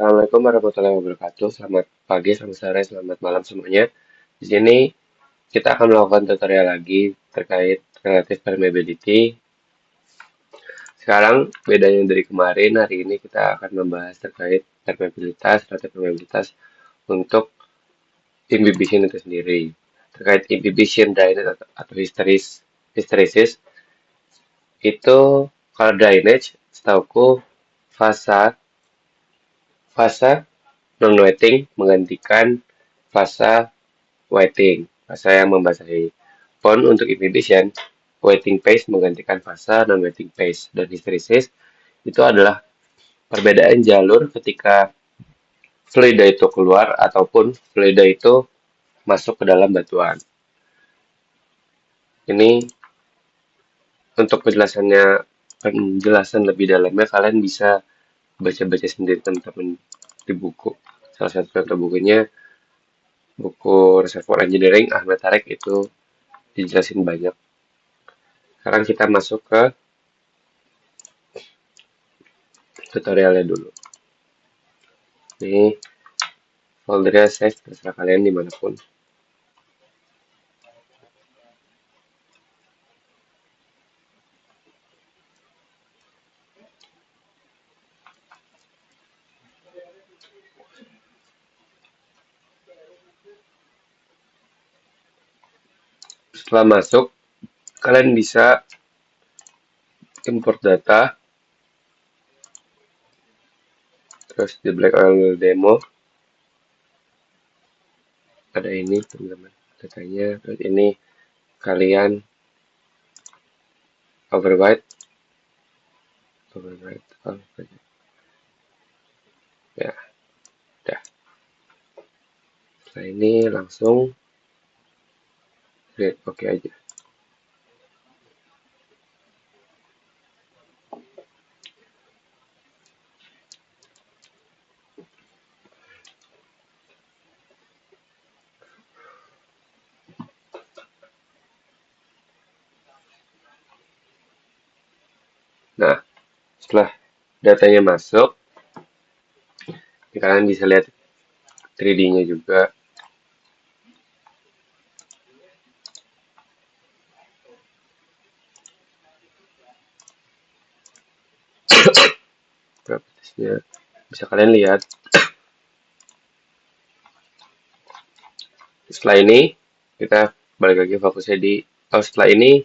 Assalamualaikum warahmatullahi wabarakatuh. Selamat pagi, selamat sore, selamat malam semuanya. Di sini kita akan melakukan tutorial lagi terkait relative permeability. Sekarang bedanya dari kemarin, hari ini kita akan membahas terkait permeabilitas, relative permeabilitas untuk imbibition itu sendiri. Terkait imbibition drainage atau hysteresis, itu kalau drainage, setauku fasa fasa non-wetting menggantikan fasa wetting, fasa yang membasahi. Pon untuk imbibition, wetting phase menggantikan fasa non-wetting phase. Dan hysteresis itu adalah perbedaan jalur ketika fluida itu keluar ataupun fluida itu masuk ke dalam batuan. Ini untuk penjelasan lebih dalamnya kalian bisa baca-baca sendiri teman-teman di buku. Salah satu contoh bukunya buku Reservoir Engineering Ahmad Tarek itu dijelasin banyak. Sekarang kita masuk ke tutorialnya dulu. Ini foldernya save terserah kalian dimanapun. Setelah masuk, kalian bisa import data. Terus di Black Oil Demo ada ini teman-teman datanya. Terus ini kalian overwrite ya udah. Setelah ini langsung klik oke aja. Nah, setelah datanya masuk, kalian bisa lihat 3D-nya juga. Propertiesnya bisa kalian lihat. Setelah ini kita balik lagi fokusnya di setelah ini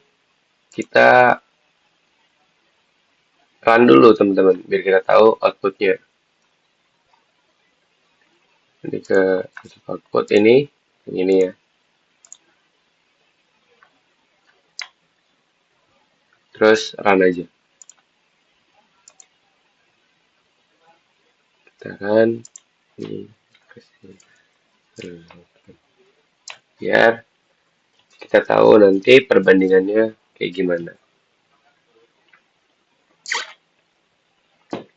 kita run dulu teman-teman biar kita tahu outputnya. Ini ke output ini ya. Terus run aja. Kita run ini biar kita tahu nanti perbandingannya kayak gimana.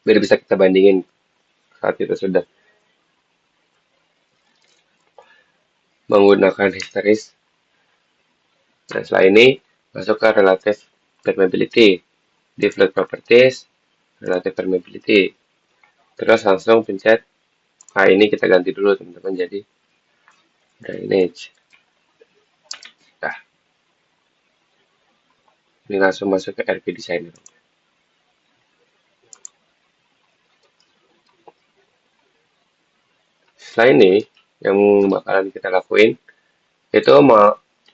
Biar bisa kita bandingin saat itu sudah menggunakan hysteresis. Nah, setelah ini masuk ke relative permeability. Di fluid properties, relative permeability. Terus langsung pencet. Nah, ini kita ganti dulu teman-teman jadi drainage. Nah, ini langsung masuk ke RP Designer. Setelah ini, yang bakalan kita lakuin, itu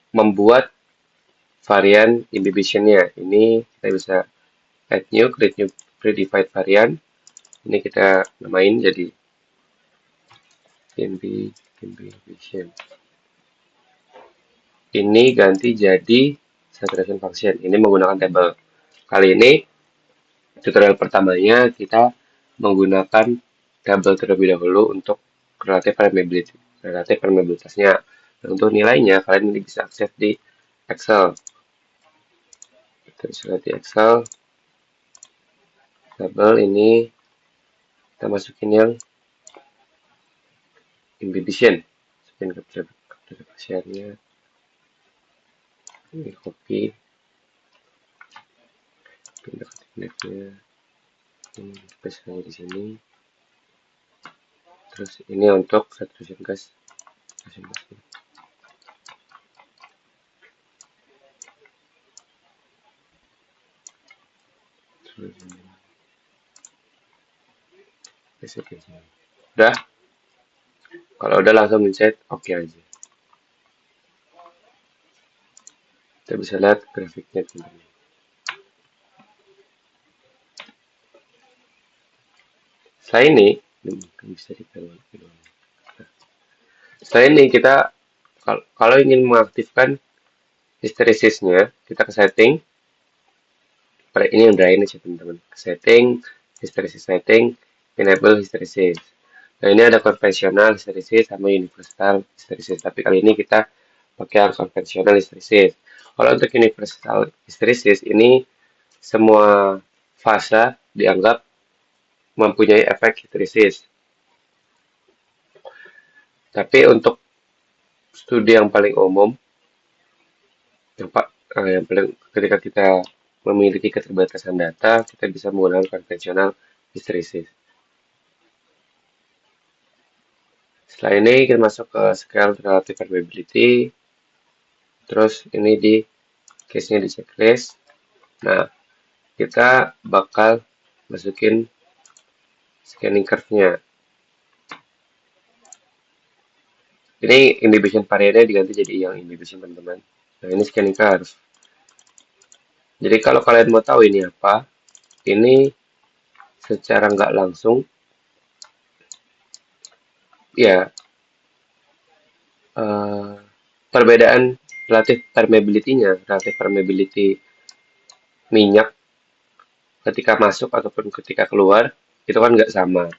membuat varian imbibition-nya. Ini kita bisa add new, create new predefined varian. Ini kita namain jadi imbibition. Ini ganti jadi saturation function. Ini menggunakan table. Kali ini tutorial pertamanya kita menggunakan table terlebih dahulu untuk relative permeabilitasnya. Dan untuk nilainya kalian ini bisa akses di Excel. Kita bisa lihat di Excel. Table ini kita masukin yang imbibition. Masukin ke pasirnya. Ini copy. Pindah ke tabletnya. Ini paste di sini. Terus ini untuk saturation gas. Udah, kalau udah langsung mencet oke aja. Kita bisa lihat grafiknya teman-teman. Setelah ini bisa setelah ini kita kalau ingin mengaktifkan hysteresisnya, kita ke setting. Pada ini yang drainage ya teman-teman. Ke setting, hysteresis setting, enable hysteresis. Nah ini ada konvensional hysteresis sama universal hysteresis. Tapi kali ini kita pakai yang konvensional hysteresis. Kalau untuk universal hysteresis ini semua fase dianggap mempunyai efek hysteresis. Tapi untuk studi yang paling umum, yang paling ketika kita memiliki keterbatasan data, kita bisa menggunakan konvensional hysteresis. Setelah ini kita masuk ke scale relative permeability. Terus ini di case-nya di checklist. Nah, kita bakal masukin scanning curve-nya. Ini inhibition variable diganti jadi yang inhibition teman-teman. Nah, ini scanning curve. Jadi kalau kalian mau tahu ini apa, ini secara nggak langsung, ya perbedaan relatif permeability minyak ketika masuk ataupun ketika keluar itu kan nggak sama.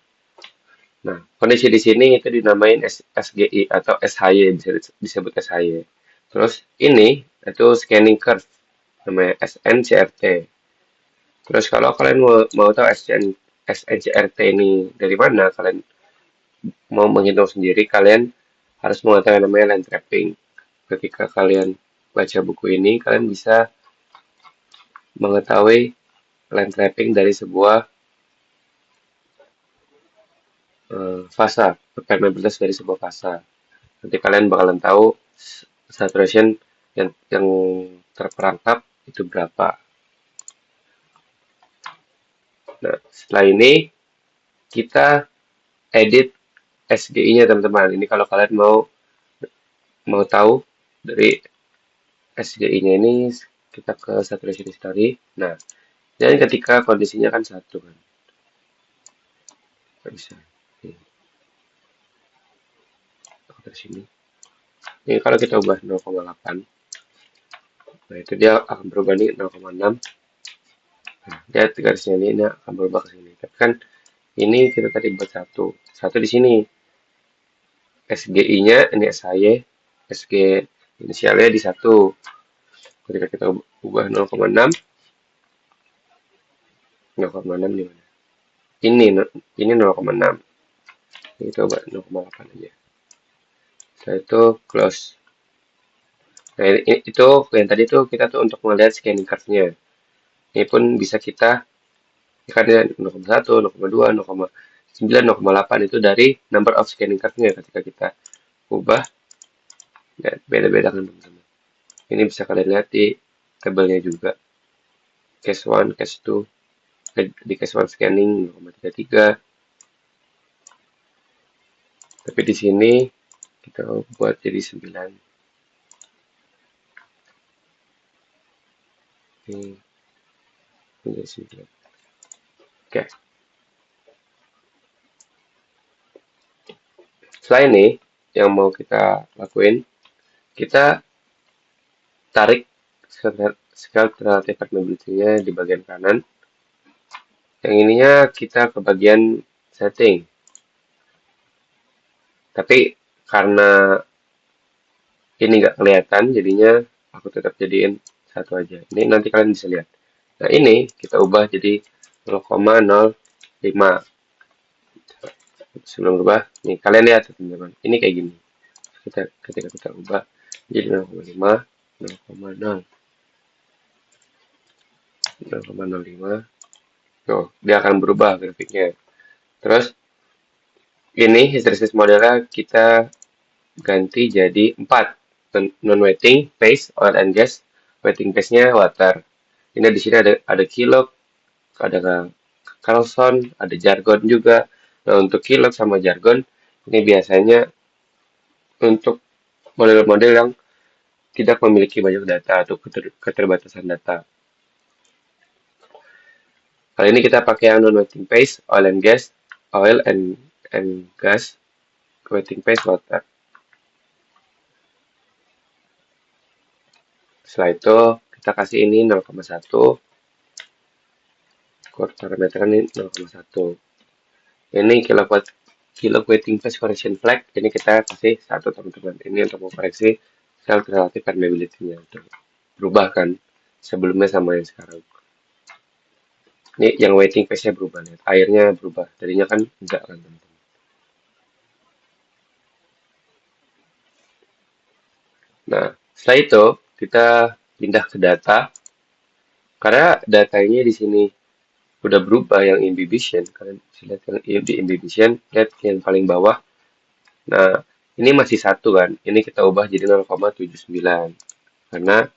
Nah, kondisi di sini itu dinamain SGI atau SHY, bisa disebut SHY. Terus ini itu scanning curve, namanya SNCRT. Terus kalau kalian mau tahu SNCRT ini dari mana, kalian mau menghitung sendiri, kalian harus mengetahui namanya line trapping. Ketika kalian baca buku ini, kalian bisa mengetahui line trapping dari sebuah fasa, permeabilitas dari sebuah fasa. Nanti kalian bakalan tahu saturation yang terperangkap itu berapa. Nah, setelah ini kita edit SGI-nya teman-teman. Ini kalau kalian mau tahu dari SGI-nya ini, kita ke saturation history. Nah, dan ketika kondisinya kan satu kan, nggak bisa. Dari sini. Ini kalau kita ubah 0,8, nah itu dia akan berubah nih 0,6. Nah, dia garisnya ini akan berubah ke sini. Tapi kan ini kita tadi buat satu di sini. SGI-nya ini SHY, SG inisialnya di 1. Ketika kita ubah 0,6, 0,6 di mana? Ini 0,6. Ini kita ubah 0,8 aja. Setelah itu close. Nah, itu yang tadi tuh kita tuh untuk melihat scanning curve-nya. Ini pun bisa kita ikannya 0,1, 0,2, 0,9, 0,8 itu dari number of scanning curve-nya ketika kita ubah ya, beda-beda kan teman-teman. Ini bisa kalian lihat di tabelnya juga. Case 1, case 2, di case 1 scanning 0,33. Tapi di sini kita buat jadi 9. Ini menjadi 9. Oke. Setelah ini yang mau kita lakuin, kita tarik scale relative permeability-nya di bagian kanan. Yang ininya kita ke bagian setting. Tapi karena ini nggak kelihatan, jadinya aku tetap jadiin satu aja. Ini nanti kalian bisa lihat. Nah ini kita ubah jadi 0,05. Sebelum berubah, nih kalian lihat teman-teman. Ini kayak gini. Ketika kita ubah jadi 0,5, 0,0, 0,05. Tuh, dia akan berubah grafiknya. Terus Ini hysteresis modelnya kita ganti jadi 4. Non-wetting phase oil and gas. Wetting phase-nya water. Ini di sini ada kilog, ada Carlson, ada jargon juga. Nah, untuk kilog sama jargon ini biasanya untuk model-model yang tidak memiliki banyak data atau keterbatasan data. Kali ini kita pakai yang non-wetting phase, oil and gas, wetting phase water. Setelah itu kita kasih ini 0,1, parameter ini 0,1. Ini kilo wetting phase correction flag, ini kita kasih 1 teman-teman. Ini untuk mengkoreksi sel relatif permeability-nya. Berubah kan sebelumnya sama yang sekarang. Ini yang wetting phase-nya berubah nih. Airnya berubah. Tadinya kan enggak kan teman-teman. Nah, setelah itu kita pindah ke data. Karena datanya di sini udah berubah yang imbibition. Kalian bisa lihat yang di imbibition, lihat yang paling bawah. Nah, ini masih 1 kan. Ini kita ubah jadi 0,79. Karena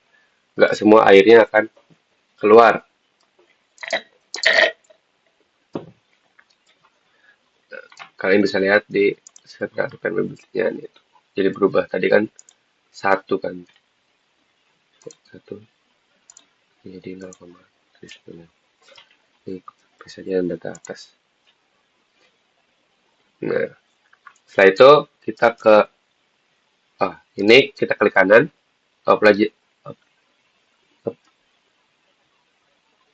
nggak semua airnya akan keluar. Kalian bisa lihat di sekitar permeability-nya nih. Jadi berubah tadi kan 1 kan. 1 jadi 0,79. Ini bisa jadi data atas. Nah, setelah itu kita ke ini kita klik kanan.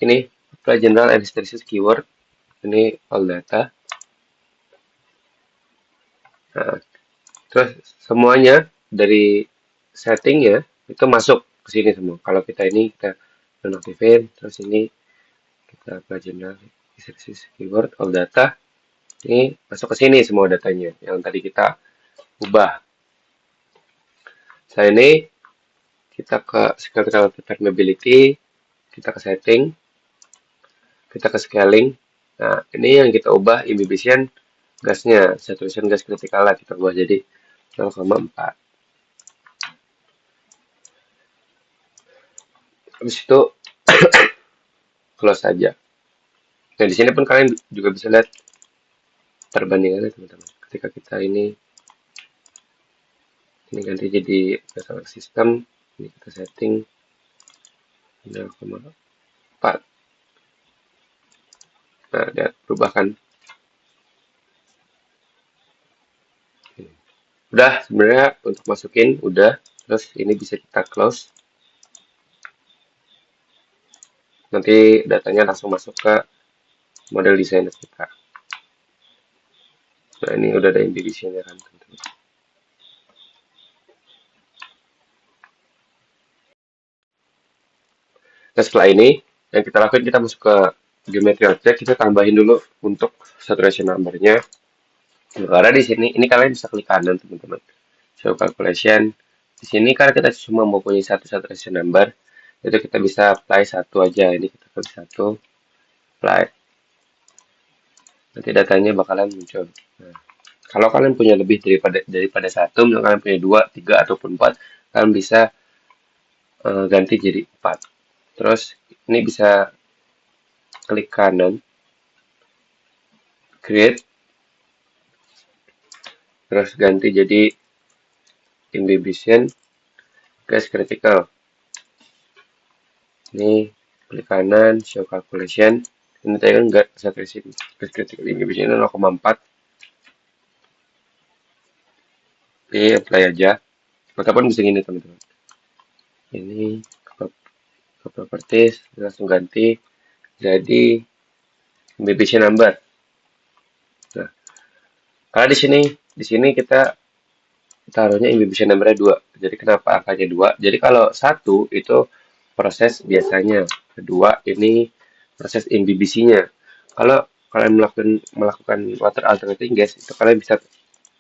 Ini apply general and hysteresis keyword. Ini all data. Nah, terus semuanya dari settingnya itu masuk ke sini semua. Kalau kita ini kita nonaktifin, terus ini kita apply general hysteresis keyword all data. Ini masuk ke sini semua datanya yang tadi kita ubah. Setelah ini kita ke scale permeability, kita ke setting, kita ke scaling. Nah, ini yang kita ubah imbibition gasnya, saturation gas critical lah kita ubah jadi 0,4. Habis itu close saja. Nah, di sini pun kalian juga bisa lihat perbandingannya teman-teman. Ketika kita ini ganti jadi berdasarkan sistem, ini kita setting 0,4. Nah, lihat berubah kan. Udah sebenarnya untuk masukin udah, terus ini bisa kita close. Nanti datanya langsung masuk ke model desainer kita. Nah, ini udah ada imbibitionnya kan teman-teman. Nah, setelah ini yang kita lakukan, kita masuk ke geometry object, kita tambahin dulu untuk saturation number-nya. Karena di sini ini kalian bisa klik kanan teman-teman. Show calculation. Di sini karena kita cuma mempunyai satu saturation number, itu kita bisa apply 1 aja. Ini kita klik 1, apply. Nanti datanya bakalan muncul. Nah, kalau kalian punya lebih daripada 1, misalnya kalian punya 2, 3 ataupun 4, kalian bisa ganti jadi 4. Terus ini bisa klik kanan, create, terus ganti jadi imbibition gas critical. Ini klik kanan, show calculation. Ini tadi kan nggak saturation gas critical imbibition 0,4. Oke, apply aja. Ataupun bisa gini teman-teman. Ini ke properties, langsung ganti jadi imbibition number. Nah, kalau di sini kita taruhnya imbibition number-nya 2. Jadi kenapa angkanya 2? Jadi kalau 1 itu proses biasanya, kedua ini proses imbibisinya. Kalau kalian melakukan water alternating gas, itu kalian bisa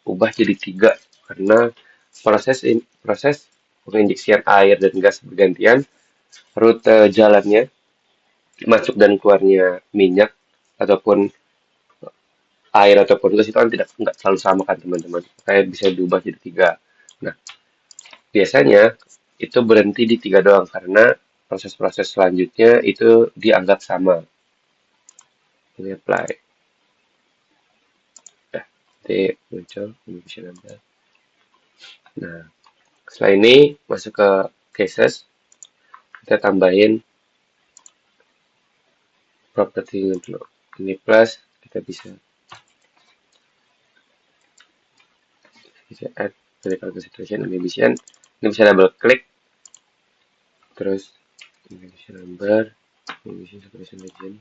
ubah jadi 3 karena proses penginjeksian air dan gas bergantian, rute jalannya masuk dan keluarnya minyak ataupun air ataupun gas itu kan tidak nggak selalu sama kan teman-teman, kayak bisa diubah jadi tiga. Nah, biasanya itu berhenti di tiga doang karena proses-proses selanjutnya itu dianggap sama. Ini apply. Nah, nanti muncul inhibition number. Nah, setelah ini masuk ke cases, kita tambahin property dulu. Ini plus, kita bisa add critical concentration inhibition. Ini bisa double klik, terus inhibition number, inhibition suppression agent.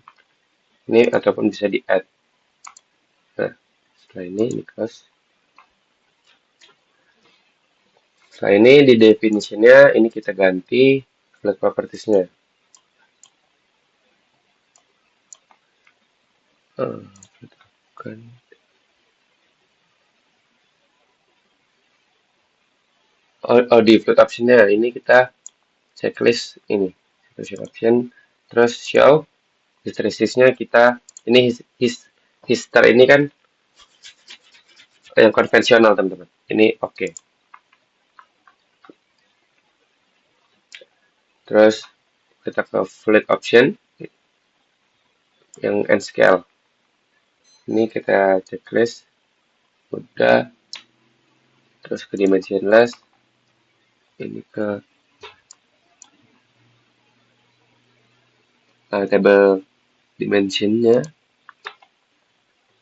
Ini ataupun bisa di add. Nah, setelah ini close. Setelah ini di definitionnya ini kita ganti flat propertiesnya. Bukan. Oh, di flat optionnya ini kita checklist ini option, terus show hysteresisnya kita ini hister ini kan yang konvensional teman-teman, ini oke. Terus kita ke flat option yang n scale, ini kita checklist udah, terus ke dimensionless, ini ke table dimensionnya,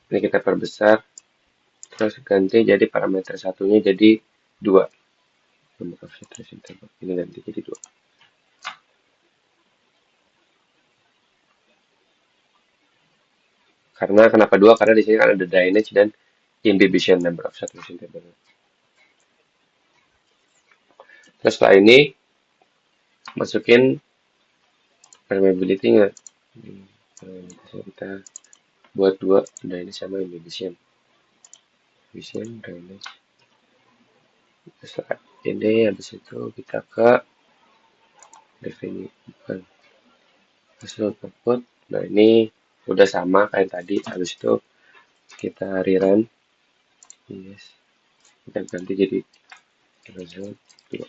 ini kita perbesar, terus ganti jadi parameter satunya jadi 2, number of saturation table ini ganti jadi 2. Karena kenapa 2? Karena di sini kan ada drainage dan inhibition number of saturation table. Terus setelah ini masukin permeability-nya. Kita buat 2 drainage sama inhibition. Inhibition, drainage. Setelah ini habis itu kita ke definisi hasil output. Nah, ini udah sama kayak tadi. Habis itu kita rerun. Yes. Kita ganti jadi result 2.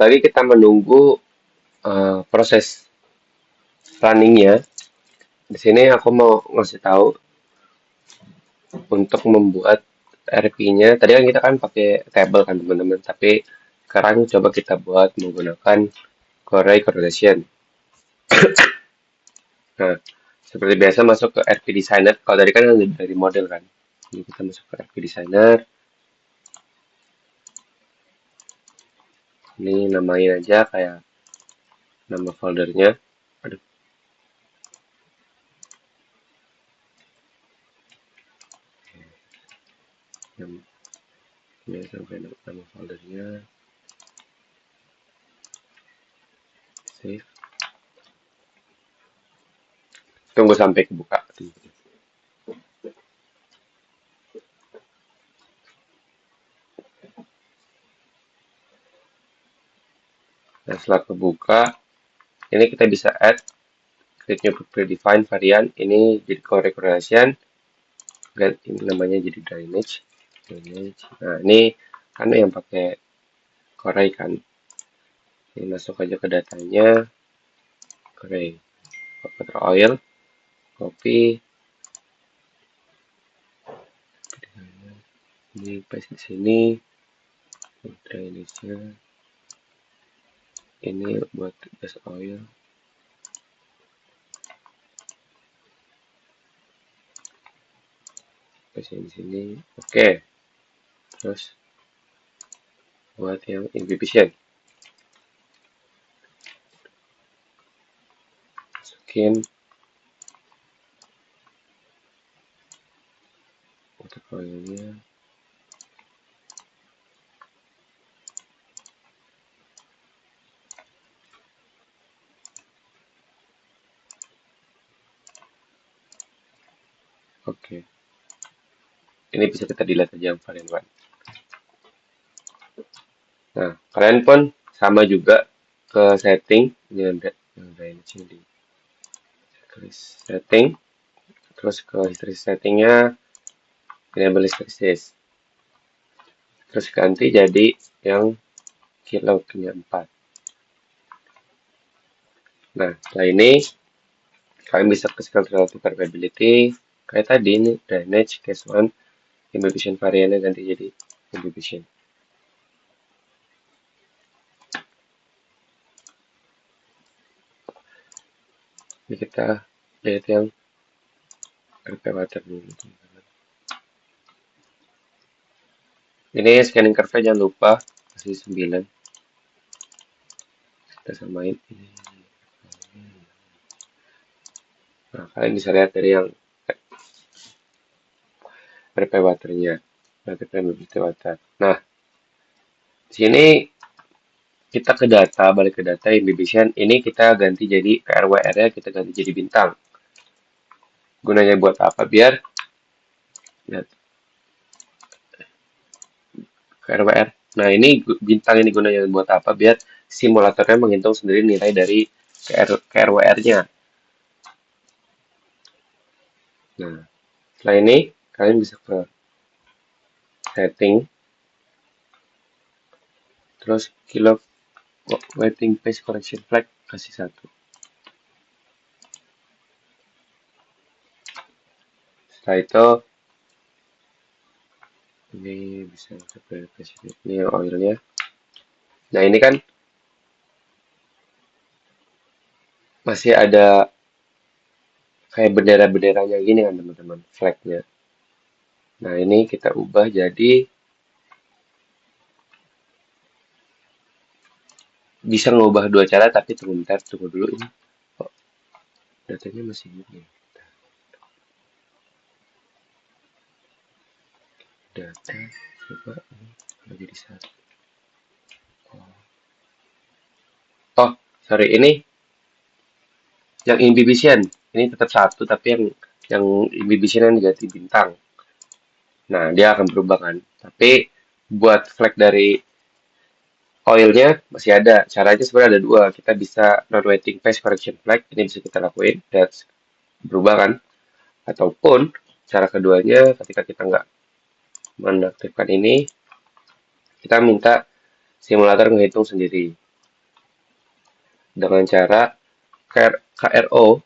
Lagi kita menunggu proses runningnya. Di sini aku mau ngasih tahu untuk membuat RP-nya. Tadi kan kita kan pakai table kan teman-teman, tapi sekarang coba kita buat menggunakan Corey Correlation. Nah, seperti biasa masuk ke RP Designer. Kalau tadi kan dari model kan. Ini kita masuk ke RP Designer. Ini namain aja kayak nama foldernya. Aduh. Ini sampai nama foldernya. Save. Tunggu sampai kebuka. Nah, setelah kebuka, ini kita bisa add create new predefined varian. Ini jadi correlation. Ini namanya jadi drainage. Nah, ini kan yang pakai Corey kan. Ini masuk aja ke datanya. Corey. Water oil. Copy. Ini paste di sini. Drainage-nya. Ini buat gas oil. Paste di sini. Oke. Terus buat yang inhibition. Masukin water oil-nya. Oke. Ini bisa kita delete aja yang varian one. Nah, kalian pun sama juga ke setting, ini ada yang range di setting, terus ke history settingnya enable hysteresis, terus ganti jadi yang keylognya 4. Nah, setelah ini kalian bisa ke skill relative variability kayak tadi ini drainage case one imbibition variannya ganti jadi imbibition. Ini kita lihat yang RP water dulu, teman-teman. Ini scanning curve jangan lupa masih 9. Kita samain ini. Nah, kalian bisa lihat dari yang RP waternya, RP water. Nah, di sini kita ke data, balik ke data imbibition, ini kita ganti jadi KRWR-nya kita ganti jadi bintang. Gunanya buat apa? Biar lihat KRWR. Nah, ini bintang ini gunanya buat apa? Biar simulatornya menghitung sendiri nilai dari KRWR-nya. Nah, setelah ini kalian bisa ke setting, terus kilo waiting phase correction flag kasih 1. Setelah itu ini bisa ke ini oilnya. Nah, ini kan masih ada kayak bendera-benderanya gini kan teman-teman, flagnya. Nah, ini kita ubah jadi bisa ngubah dua cara, tapi tunggu dulu ini. Oh, datanya masih gini. Data coba ini jadi 1. Oh, sorry, ini yang imbibition. Ini tetap 1, tapi yang imbibition yang diganti bintang. Nah, dia akan berubah kan. Tapi buat flag dari oilnya masih ada. Caranya sebenarnya ada dua. Kita bisa non-waiting phase correction flag. Ini bisa kita lakuin. That's berubah kan. Ataupun cara keduanya ketika kita nggak menaktifkan ini, kita minta simulator menghitung sendiri. Dengan cara KRO,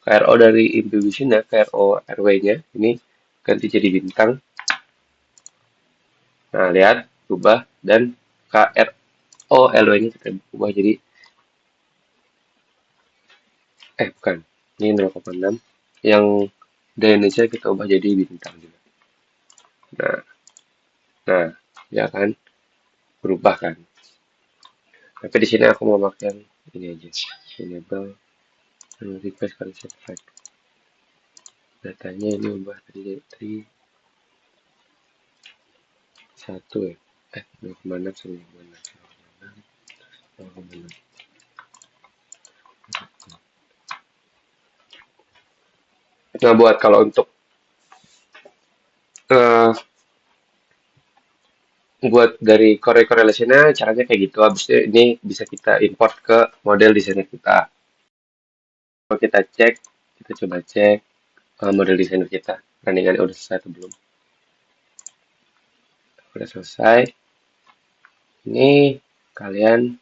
KRO dari imbibition ya, KRO RW-nya, ini ganti jadi bintang. Nah, lihat, ubah, dan KRO LW-nya kita ubah jadi, bukan, ini 0,6. Yang drainage kita ubah jadi bintang juga. Nah, nah, ya kan, berubah kan. Tapi di sini aku mau pakai yang ini aja, enable request correction flag. Datanya ini ubah tadi 1 ya, 0,6 sama 0,6. Nah, buat kalau untuk uh, buat dari correlation-nya caranya kayak gitu. Habis itu ini bisa kita import ke model desainer kita. Kalau kita cek, kita coba cek model desainer kita. Runningan udah selesai atau belum. Udah selesai. Ini kalian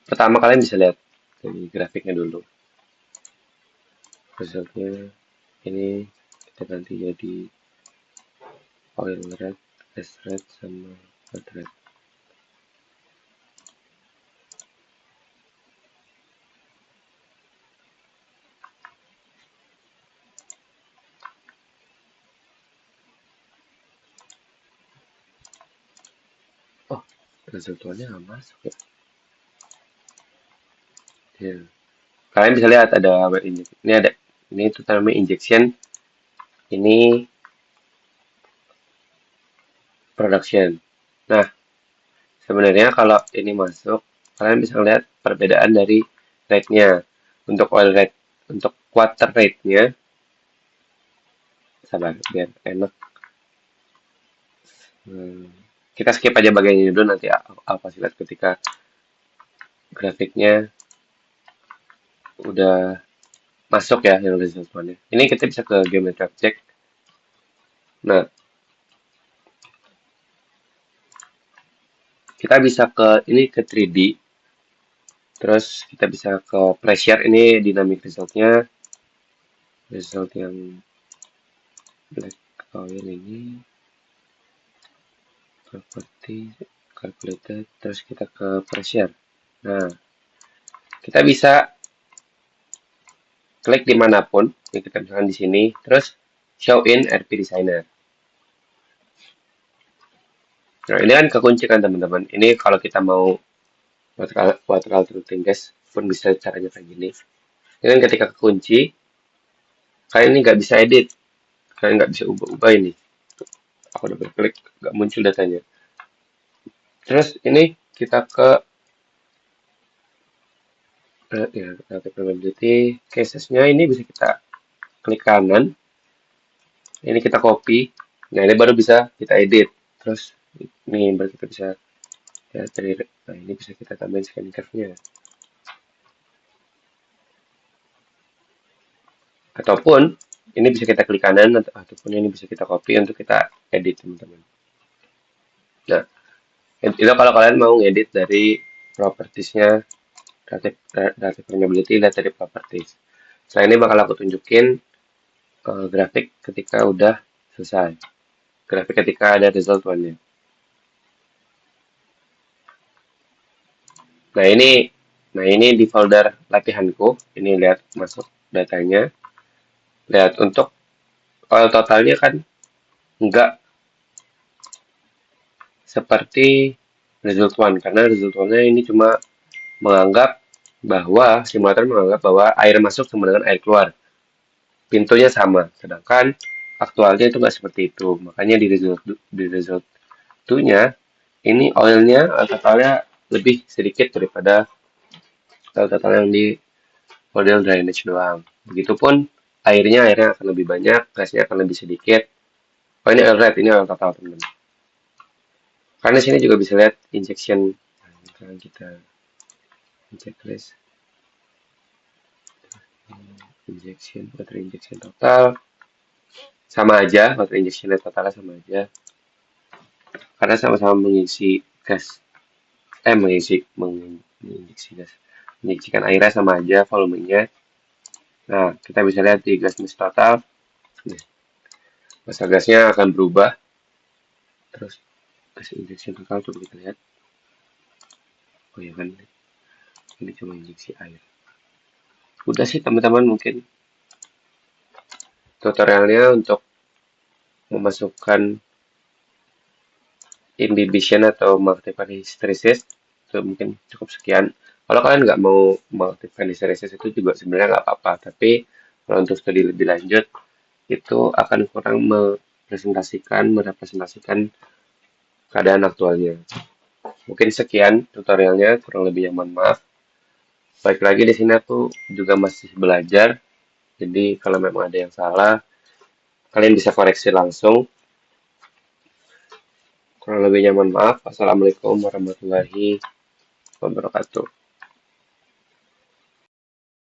pertama kalian bisa lihat dari grafiknya dulu. Resultnya ini kita ganti jadi oil red, S red, sama hot red. Oh, resultnya nggak masuk ya. Ya. Kalian bisa lihat ada ini ada ini itu namanya injection, ini production. Nah, sebenarnya kalau ini masuk, kalian bisa lihat perbedaan dari rate-nya. Untuk oil rate, untuk water rate-nya, sabar biar enak. Kita skip aja bagian ini dulu, nanti apa sih lihat ketika grafiknya udah masuk ya yang result one-nya. Ini kita bisa ke geometry object. Nah, kita bisa ke ini ke 3D. Terus kita bisa ke pressure, ini dynamic resultnya. Result yang black oil ini. Property calculated. Terus kita ke pressure. Nah, kita bisa klik dimanapun. Ini kita misalkan di sini. Terus show in RP Designer. Nah, ini kan kekunci kan teman-teman. Ini kalau kita mau water alternating gas pun bisa caranya kayak gini. Ini kan ketika kekunci, kalian ini nggak bisa edit. Kalian nggak bisa ubah-ubah ini. Aku udah berklik, nggak muncul datanya. Terus ini kita ke ya, probability casesnya ini bisa kita klik kanan. Ini kita copy. Nah, ini baru bisa kita edit. Terus ini baru kita bisa ya, nah ini bisa kita tambahin scanning curve-nya. Ataupun ini bisa kita klik kanan ataupun ini bisa kita copy untuk kita edit teman-teman. Nah, itu kalau kalian mau ngedit dari propertiesnya relative permeability, lihat dari properties. Setelah ini bakal aku tunjukin grafik ketika udah selesai. Grafik ketika ada result one-nya. Nah ini di folder latihanku. Ini lihat masuk datanya. Lihat untuk oil totalnya kan enggak seperti result one, karena result one-nya ini cuma menganggap bahwa simulator menganggap bahwa air masuk sama dengan air keluar. Pintunya sama, sedangkan aktualnya itu nggak seperti itu. Makanya di result 2-nya ini oilnya totalnya lebih sedikit daripada total yang di model drainage doang. Begitupun airnya akan lebih banyak, gasnya akan lebih sedikit. Oh ini oil rate, ini oil total teman-teman. Karena sini juga bisa lihat injection. Nah, misalkan kita checklist water injection total sama aja, water injection totalnya sama aja. Karena sama-sama mengisi gas, menginjeksi gas, menginjeksikan airnya sama aja volumenya. Nah, kita bisa lihat di gas mix total, masa gasnya akan berubah. Terus gas injection total coba kita lihat. Oh ya kan, ini cuma injeksi air. Udah sih teman-teman, mungkin tutorialnya untuk memasukkan imbibition atau multiple hysteresis itu mungkin cukup sekian. Kalau kalian nggak mau multiple hysteresis itu juga sebenarnya nggak apa-apa, tapi kalau untuk studi lebih lanjut itu akan kurang merepresentasikan keadaan aktualnya. Mungkin sekian tutorialnya, kurang lebihnya mohon maaf. Baik lagi di sini aku juga masih belajar, jadi kalau memang ada yang salah, kalian bisa koreksi langsung. Kurang lebihnya mohon maaf. Assalamualaikum warahmatullahi wabarakatuh.